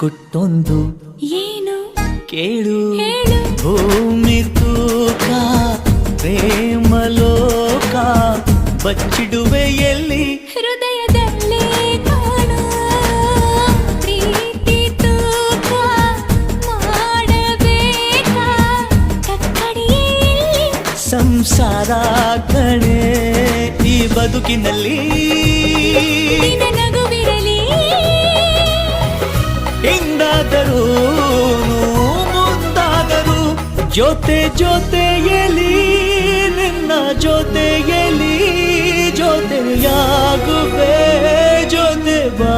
ಗುಟ್ಟೊಂದು ಏನು ಕೇಳು ಹೇಳು ಭೂಮಿ ತೂಕ ಪ್ರೇಮಲೋಕ ಬಚ್ಚಿಡುವೆ ಎಲ್ಲಿ ಹೃದಯದಲ್ಲಿ ಕಾಣು ಪ್ರೀತಿ ತೂಕ ಮಾಡಬೇಕಾ ಕಕ್ಕಡಿಯಲ್ಲಿ ಸಂಸಾರ ಕಣೆ ಈ ಬದುಕಿನಲ್ಲಿ ನಿನ್ನ ನಗುವಿರಲಿ ಹಿಂದಾದರೂ ಮುಂದಾದರೂ ಜೊತೆ ಜೊತೆಯಲಿ ನಿನ್ನ ಜೊತೆಯಲಿ ಜೊತೆಯಾಗುವೆ ಜೊತೆ ಬಾ